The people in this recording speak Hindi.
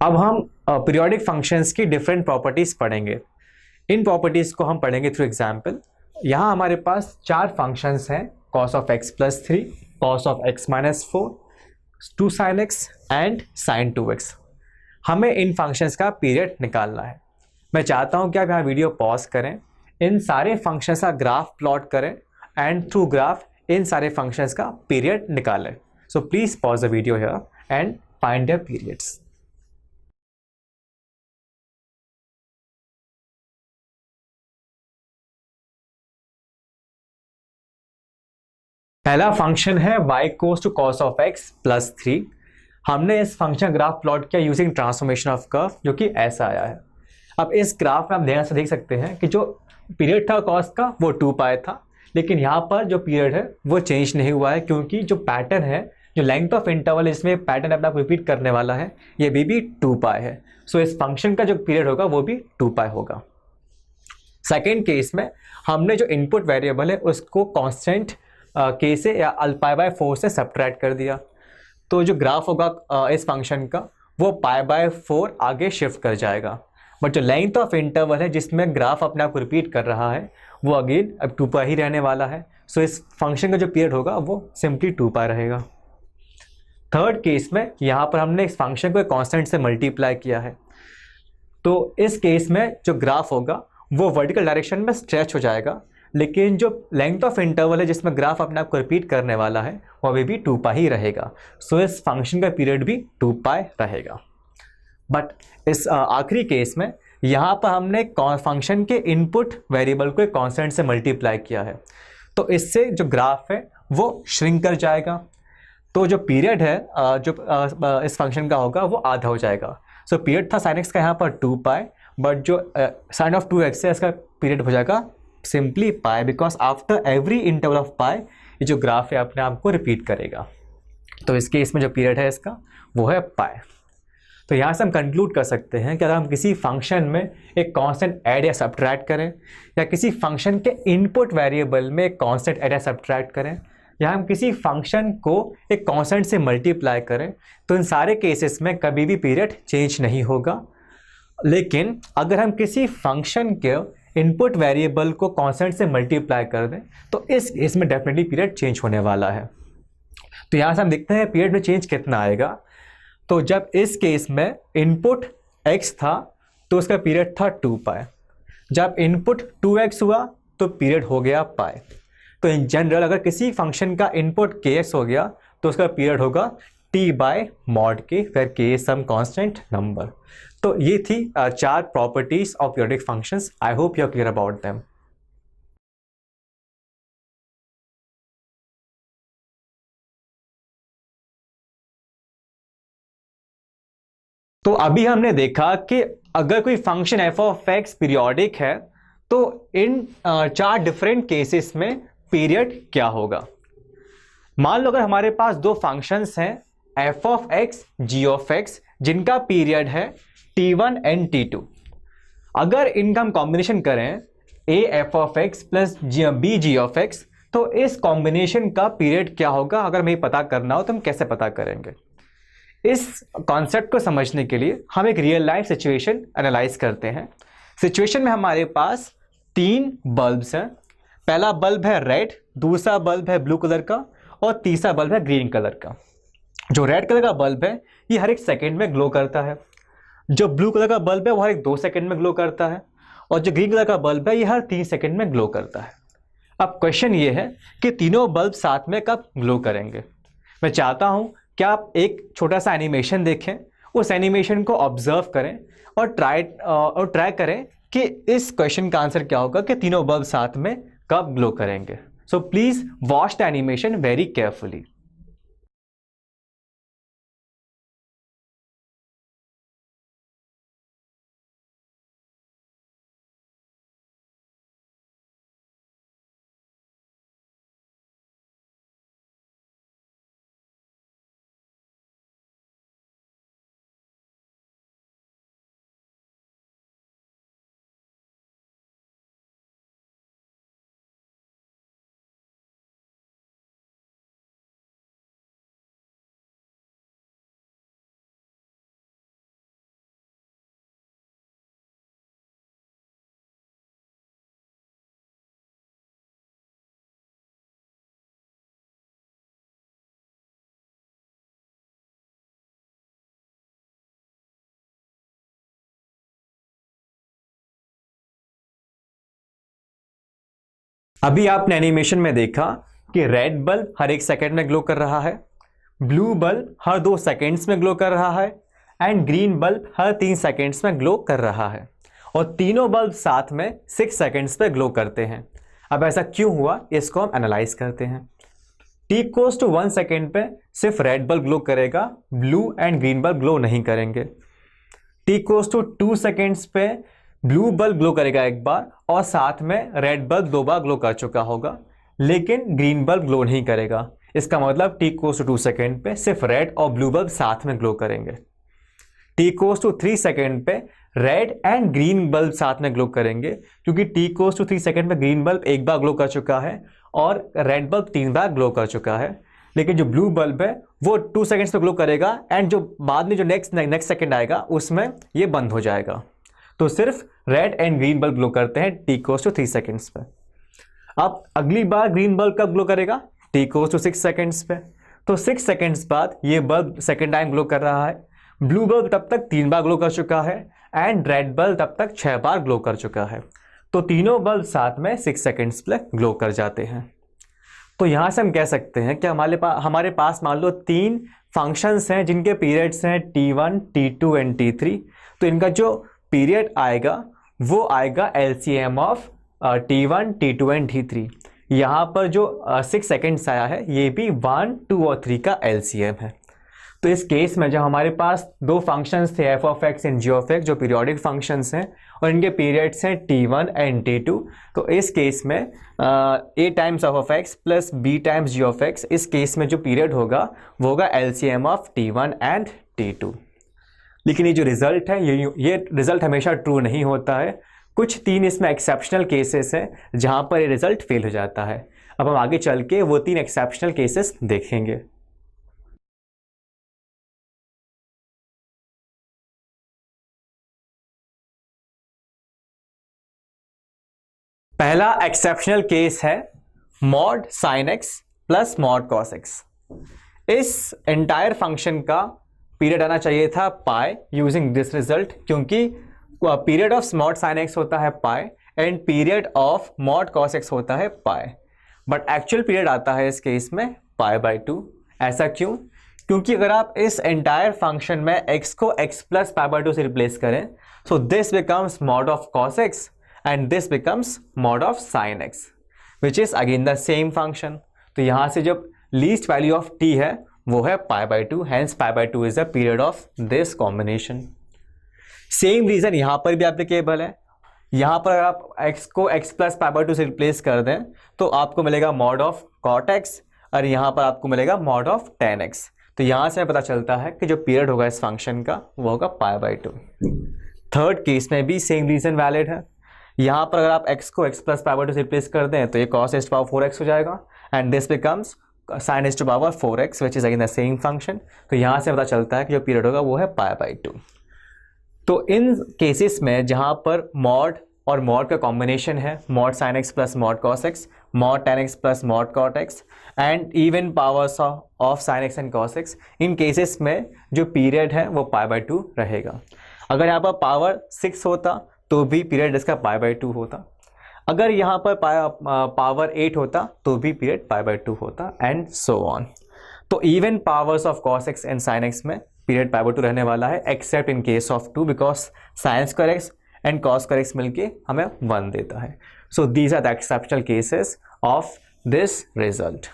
अब हम पीरियोडिक फंक्शंस की डिफरेंट प्रॉपर्टीज पढ़ेंगे। इन प्रॉपर्टीज को हम पढ़ेंगे थ्रू एग्जाम्पल। यहाँ हमारे पास चार फंक्शंस हैं, cos of x plus 3, cos of x minus 4, 2 sin x and sin 2x। हमें इन फंक्शंस का पीरियड निकालना है। मैं चाहता हूँ कि आप यहाँ वीडियो पॉज करें, इन सारे फंक्शंस का ग्राफ प्लॉट करें एंड थ्रू ग्राफ इन सारे फंक्शंस का पीरियड निकालें। So please pause the video here and find their periods. पहला फंक्शन है y cos two cos of x plus 3। हमने इस फंक्शन ग्राफ प्लॉट किया यूजिंग ट्रांसफॉर्मेशन ऑफ कर्व, जो कि ऐसा आया है। अब इस ग्राफ में आप ध्यान से देख सकते हैं कि जो पीरियड था कॉस का वो 2 पाई था, लेकिन यहाँ पर जो पीरियड है वो चेंज नहीं हुआ है, क्योंकि जो पैटर्न है, जो लेंथ ऑफ इंटरवल है जिसमें पैटर्न अपना रिपीट करने वाला है, ये भी 2 पाई है। सो इस फंक्शन का जो पीरियड होगा वो भी 2 पाई होगा। सेकेंड केस में हमने जो इनपुट वेरिएबल है उसको कांस्टेंट के से या पाई बाय 4 से सब्ट्रैक्ट कर दिया, तो जो ग्राफ होगा इस फंक्शन का वो पाई बाय 4 आगे शिफ्ट कर जाएगा। बट जो लेंथ ऑफ इंटरवल है जिसमें ग्राफ अपने आप को रिपीट कर रहा है वो अगेन अब 2 पाई ही रहने वाला है। सो इस फंक्शन का जो पीरियड होगा वो सिंपली 2 पाई रहेगा। थर्ड केस में यहाँ पर हमने इस फंक्शन को कांस्टेंट से मल्टीप्लाई किया है, तो इस केस में जो ग्राफ होगा वो वर्टिकल डायरेक्शन में स्ट्रेच हो जाएगा, लेकिन जो लेंथ ऑफ इंटरवल है जिसमें ग्राफ अपने आप को रिपीट करने वाला है वो अभी भी 2 पाई ही रहेगा। सो इस फंक्शन का पीरियड भी 2 पाई रहेगा। बट इस आखिरी केस में यहाँ पर हमने फंक्शन के इनपुट वेरिएबल को एक कांस्टेंट से मल्टीप्लाई किया है, तो इससे जो ग्राफ है वो श्रिंक कर जाएगा, तो जो पीरियड है जो इस फंक्शन का होगा वो आधा हो जाएगा। सो पीरियड था sin x का यहाँ पर 2 पाई, बट जो sin ऑफ 2x है इसका पीरियड हो जाएगा simply pi, because after every interval of pi ये जो ग्राफ है अपने आप को रिपीट करेगा। तो इस केस में जो पीरियड है इसका वो है पाई। तो यहाँ से हम कंक्लूड कर सकते हैं कि अगर हम किसी फंक्शन में एक कांस्टेंट ऐड या सब्ट्रैक्ट करें, या किसी फंक्शन के इनपुट वेरिएबल में एक कांस्टेंट ऐड या सब्ट्रैक्ट करें, या हम किसी फंक्शन को एक कांस्टेंट से मल्टीप्लाई करें, तो इन सारे केसेस में कभी भी पीरियड चेंज नहीं होगा। लेकिन अगर हम किसी फंक्शन के इनपुट वेरिएबल को कांस्टेंट से मल्टीप्लाई कर दें तो इस केस में डेफिनेटली पीरियड चेंज होने वाला है। तो यहाँ से हम देखते हैं पीरियड में चेंज कितना आएगा। तो जब इस केस में इनपुट x था तो उसका पीरियड था 2 पाई, जब इनपुट 2x हुआ तो पीरियड हो गया पाई। तो इन जनरल अगर किसी फंक्शन का इनपुट kx हो गया तो उसका पीरियड होगा t by mod k, where k is some constant number. तो ये थी चार properties of periodic functions. I hope you are clear about them. तो अभी हमने देखा कि अगर कोई function F of X periodic है तो इन चार डिफरेंट केसेस में पीरियड क्या होगा। मान लो अगर हमारे पास दो फंक्शंस हैं F of X G of X, जिनका पीरियड है t1 एंड t2। अगर इनका हम कॉम्बिनेशन करें a F of X plus B G of X, तो इस कॉम्बिनेशन का पीरियड क्या होगा अगर हमें पता करना हो तो हम कैसे पता करेंगे। इस कॉन्सेप्ट को समझने के लिए हम एक रियल लाइफ सिचुएशन एनालाइज करते हैं। सिचुएशन में हमारे पास 3 बल्ब्स हैं। पहला बल्ब है रेड, दूसरा बल्ब है ब्लू कलर का और तीसरा बल्ब है ग्रीन कलर का। जो रेड कलर का बल्ब है ये हर एक सेकेंड में ग्लो करता है, जो ब्लू कलर का बल्ब है वो हर एक 2 सेकेंड में ग्लो करता है, और जो ग्रीन कलर का बल्ब है ये हर 3 सेकेंड में ग्लो करता है। अब क्वेश्चन ये है कि तीनों बल्ब साथ में कब ग्लो करेंगे। मैं चाहता हूं कि आप एक छोटा सा एनिमेशन देखें, उस एनिमेशन को ऑब्जर्व करें और ट्राई करें कि इस क्वेश्चन का आंसर क्या होगा कि तीनों बल्ब साथ में कब ग्लो करेंगे। So please watch the animation very carefully. अभी आपने एनिमेशन में देखा कि रेड बल्ब हर 1 सेकेंड में ग्लो कर रहा है, ब्लू बल्ब हर 2 सेकेंड्स में ग्लो कर रहा है and green bulb her 3 seconds में ग्लो कर रहा है, और तीनों बल्ब साथ में 6 सेकेंड्स पे ग्लो करते हैं। अब ऐसा क्यों हुआ, इसको हम एनालाइज करते हैं। t इक्वल्स टू 1 सेकेंड पे सिर्फ रेड बल्ब ग्लो करेगा, blue and green bulb glow नहीं करेंगे। t इक्वल्स टू 2 सेकेंड्स पे ब्लू बल्ब ग्लो करेगा एक बार, और साथ में रेड बल्ब 2 बार ग्लो कर चुका होगा, लेकिन ग्रीन बल्ब ग्लो नहीं करेगा। इसका मतलब t इक्वल्स टू 2 सेकेंड पे सिर्फ रेड और ब्लू बल्ब साथ में ग्लो करेंगे। t इक्वल्स टू 3 सेकेंड पे रेड एंड ग्रीन बल्ब साथ में ग्लो करेंगे, क्योंकि t इक्वल्स टू 3 सेकेंड पे ग्रीन बल्ब एक बार ग्लो कर चुका है और रेड बल्ब 3 बार ग्लो कर चुका है, लेकिन जो ब्लू बल्ब है वो 2 सेकेंड्स पे ग्लो करेगा एंड जो बाद में जो नेक्स्ट सेकेंड आएगा उसमें ये बंद हो जाएगा। तो सिर्फ red and green bulb glow करते हैं t इक्वल्स टू 3 सेकेंड्स पे। अब अगली बार ग्रीन बल्ब कब ग्लो करेगा, t इक्वल्स टू 6 सेकेंड्स पे। तो 6 सेकेंड्स बाद ये बल्ब सेकेंड टाइम ग्लो कर रहा है। ब्लू बल्ब तब तक 3 बार ग्लो कर चुका है एंड रेड बल्ब तब तक 6 बार ग्लो कर चुका है। तो तीनों बल्ब साथ में 6 सेकेंड्स पे ग्लो कर जाते हैं। तो यहाँ से हम कह सकते हैं कि हमारे पास मान लो 3 फंक्शंस हैं जिनके पीरियड्स हैं t1, t2 एंड t3। तो इनका जो पीरियड आएगा वो आएगा LCM of t1, t2 and t3। यहाँ पर जो 6 सेकेंड्स आया है ये भी 1, 2 और 3 का LCM है। तो इस केस में जब हमारे पास 2 फंक्शंस थे f of x and g of x, जो पीरियोडिक फंक्शंस हैं और इनके पीरियड्स हैं t1 एंड t2, तो इस केस में a times f of X plus b times g of x, इस केस में जो पीरियड होगा वो होगा LCM of t1 and t2। लेकिन ये जो रिजल्ट है ये रिजल्ट हमेशा ट्रू नहीं होता है। कुछ 3 इसमें एक्सेप्शनल केसेस हैं जहाँ पर ये रिजल्ट फेल हो जाता है। अब हम आगे चल के वो 3 एक्सेप्शनल केसेस देखेंगे। पहला एक्सेप्शनल केस है mod sine x plus mod cos x. इस एंटायर फंक्शन का पीरियड आना चाहिए था पाई यूजिंग दिस रिजल्ट, क्योंकि period of mod sine x होता है pi and period of mod cos x होता है पाई, बट एक्चुअल पीरियड आता है इस केस में पाई बाई 2। ऐसा क्यों? क्योंकि अगर आप इस एंटायर फंक्शन में x को x प्लस पाई बाई 2 से रिप्लेस करें, so this becomes mod of cos x and this becomes mod of sin x, which is again the same function। तो यहाँ से जब least value of t है वो है pi by 2, hence pi by 2 is the period of this combination। Same reason यहाँ पर भी एप्लीकेबल है। यहाँ पर अगर आप x को x प्लस पाई बाई 2 से रिप्लेस कर दें तो आपको मिलेगा मॉड ऑफ कॉट एक्स, और यहाँ पर आपको मिलेगा मॉड ऑफ टेन एक्स। तो यहाँ से पता चलता है कि जो पीरियड होगा इस फंक्शन का वो होगा पाई बाई 2। थर्ड केस में भी सेम रीजन वैलिड है। यहाँ पर अगर आप x को x प्लस पाई बाई 2 से रिप्लेस कर दें तो ये cos h पावर 4x हो जाएगा and this becomes sin h power 4x which is again the same function. तो यहाँ से पता चलता है कि जो पीरियड होगा वो है पाई बाई 2। तो इन केसेस में जहाँ पर मॉड और मॉड का कॉम्बिनेशन है, mod sin x plus mod cos x, mod tan x plus mod cot x and even powers of sin x and cos x, in cases में जो पीरियड है वो पाई बाई 2 रहेगा। अगर यहाँ पर पावर 6 होता तो भी पीरियड इसका पाई बाई 2 होता। अगर यहाँ पर पावर 8 होता तो भी पीरियड पाई बाई 2 होता एंड सो ऑन। तो even powers of cos x and sin x में पीरियड पाई बाई 2 रहने वाला है, except in case of 2 because sin square x and cos square x मिलके हमें 1 देता है। So these are the exceptional cases of this result.